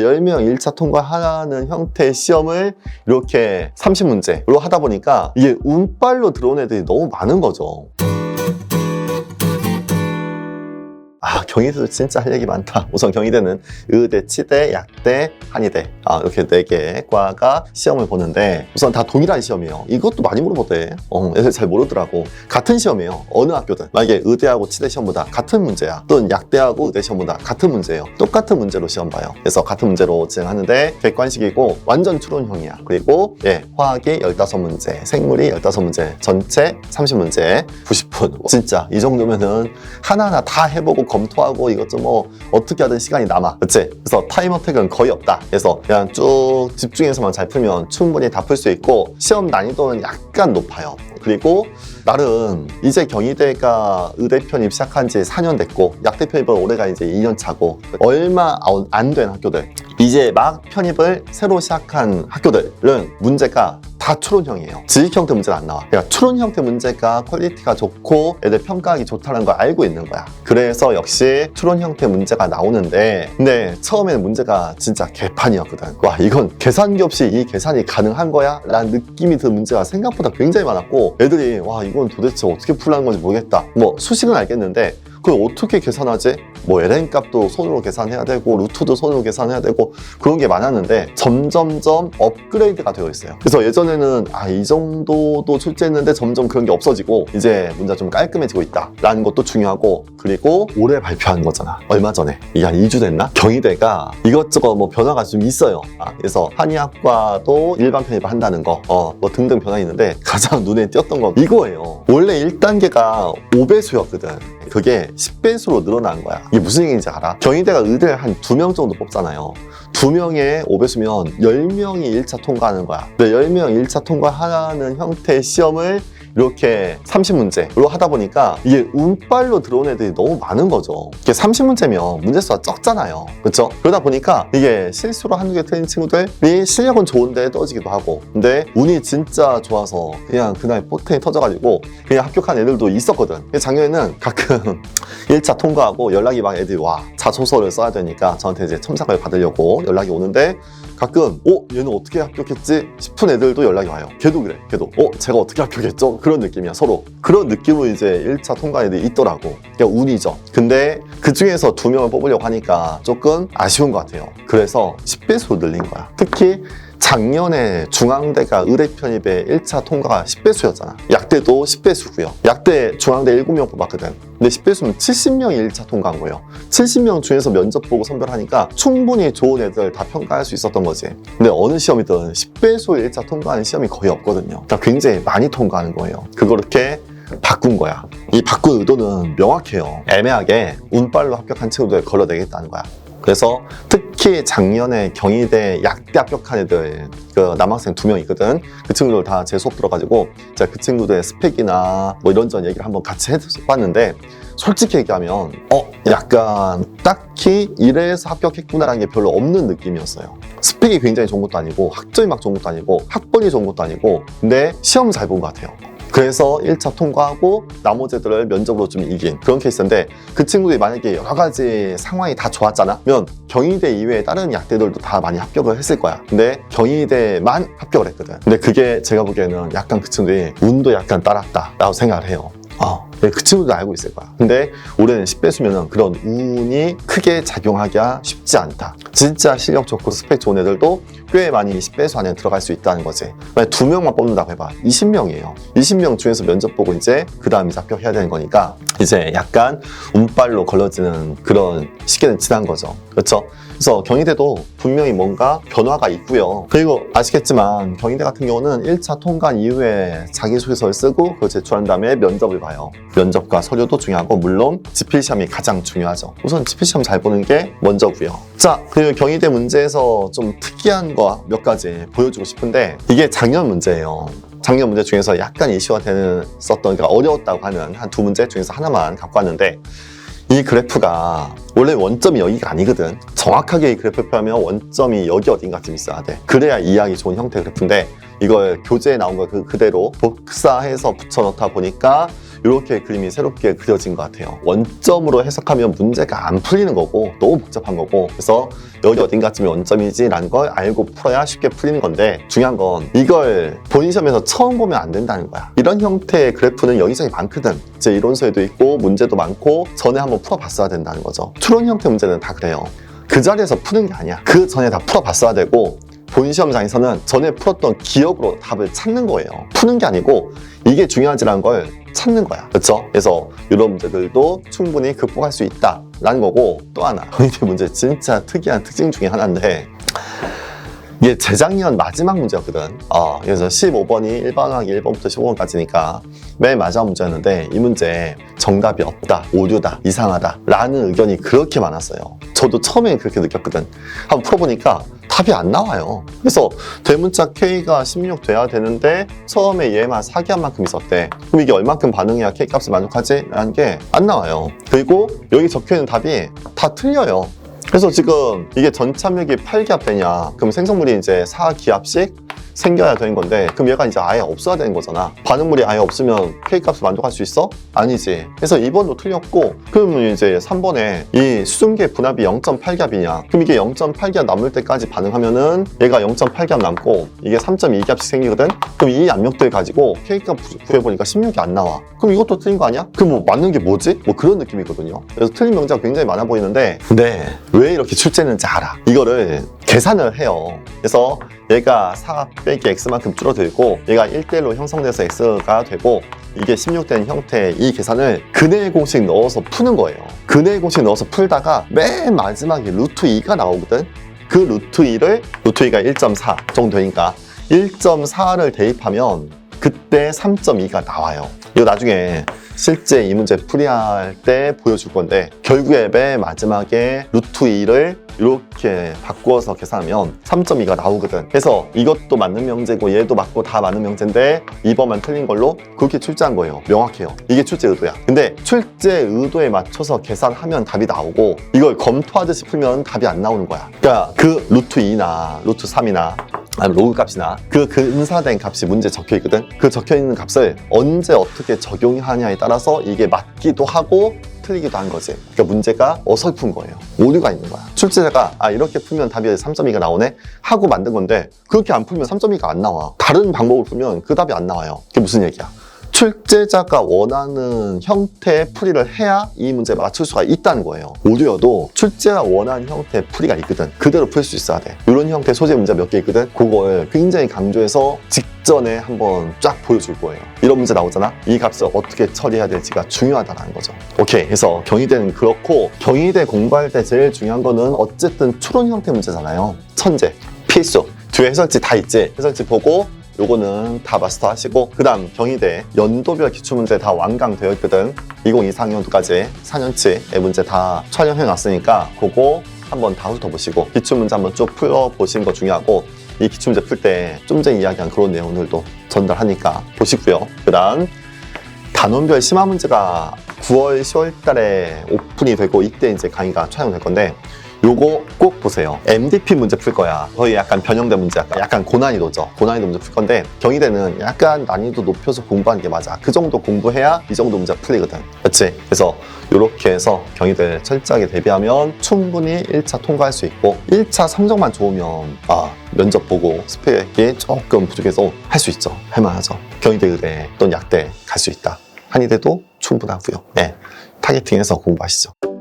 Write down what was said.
10명 1차 통과하는 형태의 시험을 이렇게 30문제로 하다 보니까 이게 운빨로 들어온 애들이 너무 많은 거죠. 경희대도 진짜 할 얘기 많다. 우선 경희대는 의대, 치대, 약대, 한의대 이렇게 4개 과가 시험을 보는데 우선 다 동일한 시험이에요. 이것도 많이 물어보대. 애들 잘 모르더라고. 같은 시험이에요. 어느 학교든. 만약에 의대하고 치대 시험보다 같은 문제야. 또는 약대하고 의대 시험보다 같은 문제예요. 똑같은 문제로 시험 봐요. 그래서 같은 문제로 진행하는데 객관식이고 완전 추론형이야. 그리고 화학이 15문제, 생물이 15문제, 전체 30문제, 90분. 진짜 이 정도면은 하나하나 다 해보고 검토하고 이것 좀 어떻게 하든 시간이 남아. 그치? 그래서 타임어택은 거의 없다. 그래서 그냥 쭉 집중해서만 잘 풀면 충분히 다 풀 수 있고 시험 난이도는 약간 높아요. 그리고 나름 이제 경희대가 의대 편입 시작한 지 4년 됐고 약대 편입은 올해가 이제 2년 차고 얼마 안 된 학교들 이제 막 편입을 새로 시작한 학교들은 문제가 다 추론형이에요. 지식 형태 문제는 안 나와. 그러니까 추론 형태 문제가 퀄리티가 좋고 애들 평가하기 좋다는 걸 알고 있는 거야. 그래서 역시 추론 형태 문제가 나오는데 근데 처음에는 문제가 진짜 개판이었거든. 와, 이건 계산기 없이 이 계산이 가능한 거야? 라는 느낌이 드는 문제가 생각보다 굉장히 많았고 애들이 와, 이건 도대체 어떻게 풀라는 건지 모르겠다. 수식은 알겠는데 그걸 어떻게 계산하지? ln 값도 손으로 계산해야 되고 루트도 손으로 계산해야 되고 그런 게 많았는데 점점점 업그레이드가 되어 있어요. 그래서 예전에는 이 정도도 출제했는데 점점 그런 게 없어지고 이제 문제가 좀 깔끔해지고 있다 라는 것도 중요하고 그리고 올해 발표한 거잖아. 얼마 전에 이게 한 2주 됐나? 경희대가 이것저것 변화가 좀 있어요. 그래서 한의학과도 일반 편입을 한다는 거 등등 변화 있는데 가장 눈에 띄었던 건 이거예요. 원래 1단계가 5배수였거든. 그게 10배수로 늘어난 거야. 이게 무슨 얘기인지 알아? 경희대가 의대를 한 2명 정도 뽑잖아요. 2명의 5배수면 10명이 1차 통과하는 거야. 10명 1차 통과하는 형태의 시험을 이렇게 30문제로 하다 보니까 이게 운빨로 들어온 애들이 너무 많은 거죠. 이게 30문제면 문제수가 적잖아요. 그렇죠? 그러다 보니까 이게 실수로 한두 개 틀린 친구들이 실력은 좋은데 떨어지기도 하고 근데 운이 진짜 좋아서 그냥 그날 포텐이 터져가지고 그냥 합격한 애들도 있었거든. 작년에는 가끔 1차 통과하고 연락이 막 애들이 와 자소서를 써야 되니까 저한테 이제 첨삭을 받으려고 연락이 오는데 가끔 얘는 어떻게 합격했지 싶은 애들도 연락이 와요. 걔도 그래. 걔도 제가 어떻게 합격했죠? 그런 느낌이야. 서로 그런 느낌으로 이제 1차 통과 애들이 있더라고. 그냥 운이죠. 근데 그 중에서 2명을 뽑으려고 하니까 조금 아쉬운 것 같아요. 그래서 10배수로 늘린 거야. 특히 작년에 중앙대가 의대 편입에 1차 통과가 10배수였잖아. 약대도 10배수고요. 약대 중앙대 7명 뽑았거든. 근데 10배수면 70명이 1차 통과한 거예요. 70명 중에서 면접 보고 선별하니까 충분히 좋은 애들 다 평가할 수 있었던 거지. 근데 어느 시험이든 10배수 1차 통과하는 시험이 거의 없거든요. 그러니까 굉장히 많이 통과하는 거예요. 그렇게 바꾼 거야. 이 바꾼 의도는 명확해요. 애매하게 운빨로 합격한 친구들 걸러내겠다는 거야. 그래서 특히 작년에 경희대 약대 합격한 애들 그 남학생 2명 있거든. 그 친구들 다 제 수업 들어가지고 제가 그 친구들의 스펙이나 이런저런 얘기를 한번 같이 해봤는데 솔직히 얘기하면 약간 딱히 이래서 합격했구나라는 게 별로 없는 느낌이었어요. 스펙이 굉장히 좋은 것도 아니고 학점이 막 좋은 것도 아니고 학벌이 좋은 것도 아니고 근데 시험 잘 본 것 같아요. 그래서 1차 통과하고 나머지 애들을 면접으로 좀 이긴 그런 케이스인데 그 친구들이 만약에 여러 가지 상황이 다 좋았잖아? 면 경희대 이외에 다른 약대들도 다 많이 합격을 했을 거야. 근데 경희대만 합격을 했거든. 근데 그게 제가 보기에는 약간 그 친구들이 운도 약간 따랐다 라고 생각을 해요. 그 친구도 알고 있을 거야. 근데 올해는 10배수면은 그런 운이 크게 작용하기가 쉽지 않다. 진짜 실력 좋고 스펙 좋은 애들도 꽤 많이 10배수 안에 들어갈 수 있다는 거지. 만약 2명만 뽑는다고 해봐. 20명이에요. 20명 중에서 면접 보고 이제 그 다음 이제 합격해야 되는 거니까 이제 약간 운빨로 걸러지는 그런 시기는 지난 거죠. 그렇죠? 그래서 경희대도 분명히 뭔가 변화가 있고요. 그리고 아시겠지만 경희대 같은 경우는 1차 통과 이후에 자기소개서를 쓰고 그걸 제출한 다음에 면접을 봐요. 면접과 서류도 중요하고 물론 지필시험이 가장 중요하죠. 우선 지필시험 잘 보는 게 먼저고요. 자, 그리고 경희대 문제에서 좀 특이한 거 몇 가지 보여주고 싶은데 이게 작년 문제예요. 작년 문제 중에서 약간 이슈가 됐었던 그러니까 어려웠다고 하는 한 2문제 중에서 하나만 갖고 왔는데 이 그래프가 원래 원점이 여기가 아니거든. 정확하게 이 그래프 표하면 원점이 여기 어딘가쯤 있어야 돼. 그래야 이해하기 좋은 형태의 그래프인데 이걸 교재에 나온 거 그대로 복사해서 붙여넣다 보니까 이렇게 그림이 새롭게 그려진 것 같아요. 원점으로 해석하면 문제가 안 풀리는 거고 너무 복잡한 거고, 그래서 여기 어딘가쯤이 원점이지 라는 걸 알고 풀어야 쉽게 풀리는 건데, 중요한 건 이걸 본인 시험에서 처음 보면 안 된다는 거야. 이런 형태의 그래프는 여기저기 많거든. 제 이론서에도 있고 문제도 많고 전에 한번 풀어봤어야 된다는 거죠. 추론 형태 문제는 다 그래요. 그 자리에서 푸는 게 아니야. 그 전에 다 풀어봤어야 되고, 본 시험장에서는 전에 풀었던 기억으로 답을 찾는 거예요. 푸는 게 아니고 이게 중요하지라는 걸 찾는 거야. 그렇죠? 그래서 이런 문제들도 충분히 극복할 수 있다라는 거고, 또 하나, 경희대 문제 진짜 특이한 특징 중에 하나인데, 이게 재작년 마지막 문제였거든. 그래서 15번이 1번하기 1번부터 15번까지니까 맨 마지막 문제였는데, 이 문제 정답이 없다, 오류다, 이상하다 라는 의견이 그렇게 많았어요. 저도 처음에 그렇게 느꼈거든. 한번 풀어보니까 답이 안 나와요. 그래서 대문자 K가 16 돼야 되는데 처음에 얘만 사기한 만큼 있었대. 그럼 이게 얼만큼 반응해야 K 값을 만족하지? 라는 게 안 나와요. 그리고 여기 적혀있는 답이 다 틀려요. 그래서 지금 이게 전참력이 8기압 되냐, 그럼 생성물이 이제 4기압씩 생겨야 되는 건데, 그럼 얘가 이제 아예 없어야 되는 거잖아. 반응물이 아예 없으면 K값을 만족할 수 있어? 아니지. 그래서 2번도 틀렸고, 그러면 이제 3번에 이 수증기의 분압이 0.8기압이냐, 그럼 이게 0.8기압 남을 때까지 반응하면은 얘가 0.8기압 남고 이게 3.2기압씩 생기거든? 그럼 이 압력들 가지고 K값 구해보니까 16이 안 나와. 그럼 이것도 틀린 거 아니야? 그럼 뭐 맞는 게 뭐지? 뭐 그런 느낌이거든요. 그래서 틀린 명제가 굉장히 많아 보이는데, 근데 왜 이렇게 출제했는지 알아. 이거를 계산을 해요. 그래서 얘가 4 빼기 x만큼 줄어들고 얘가 1대1로 형성돼서 x가 되고, 이게 16된 형태의 이 계산을 근해의 공식 넣어서 푸는 거예요. 근해의 공식 넣어서 풀다가 맨 마지막에 루트 2가 나오거든. 그 루트 2가 1.4 정도 되니까 1.4를 대입하면 그때 3.2가 나와요. 이거 나중에 실제 이 문제 풀이할 때 보여줄 건데, 결국에 맨 마지막에 루트 2를 이렇게 바꾸어서 계산하면 3.2가 나오거든. 그래서 이것도 맞는 명제고 얘도 맞고 다 맞는 명제인데 2번만 틀린 걸로 그렇게 출제한 거예요. 명확해요. 이게 출제 의도야. 근데 출제 의도에 맞춰서 계산하면 답이 나오고, 이걸 검토하듯이 풀면 답이 안 나오는 거야. 그러니까 그 루트 2나 루트 3이나 아니면 로그 값이나 그 근사된 값이 문제에 적혀 있거든. 그 적혀 있는 값을 언제 어떻게 적용하냐에 따라서 이게 맞기도 하고 틀리기도 한 거지. 그러니까 문제가 어설픈 거예요. 오류가 있는 거야. 출제자가 이렇게 풀면 답이 3.2가 나오네 하고 만든 건데, 그렇게 안 풀면 3.2가 안 나와. 다른 방법을 풀면 그 답이 안 나와요. 그게 무슨 얘기야? 출제자가 원하는 형태의 풀이를 해야 이 문제에 맞출 수가 있다는 거예요. 오류여도 출제가 원하는 형태의 풀이가 있거든. 그대로 풀 수 있어야 돼. 이런 형태의 소재 문제 몇 개 있거든. 그걸 굉장히 강조해서 직전에 한번 쫙 보여줄 거예요. 이런 문제 나오잖아. 이 값을 어떻게 처리해야 될지가 중요하다는 거죠. 오케이. 그래서 경희대는 그렇고, 경희대 공부할 때 제일 중요한 거는 어쨌든 추론 형태 문제잖아요. 천재, 필수. 뒤에 해설지 다 있지. 해설지 보고 요거는 다 마스터 하시고, 그 다음 경희대 연도별 기출문제 다 완강되어 있거든. 2024년도까지 4년치의 문제 다 촬영해 놨으니까 그거 한번 다 훑어보시고 기출문제 한번 쭉 풀어보시는 거 중요하고, 이 기출문제 풀 때 좀 전에 이야기한 그런 내용들도 전달하니까 보시고요. 그 다음 단원별 심화 문제가 9월, 10월 달에 오픈이 되고, 이때 이제 강의가 촬영될 건데, 요거 꼭 보세요. MDP 문제 풀 거야. 거의 약간 변형된 문제, 약간 고난이도죠. 고난이도 문제 풀 건데, 경희대는 약간 난이도 높여서 공부하는 게 맞아. 그 정도 공부해야 이 정도 문제 풀리거든. 그렇지? 그래서 이렇게 해서 경희대 철저하게 대비하면 충분히 1차 통과할 수 있고, 1차 성적만 좋으면 면접 보고 스펙이 조금 부족해서 할 수 있죠. 할만하죠. 경희대, 의대 또는 약대 갈 수 있다. 한의대도 충분하고요. 네, 타겟팅해서 공부하시죠.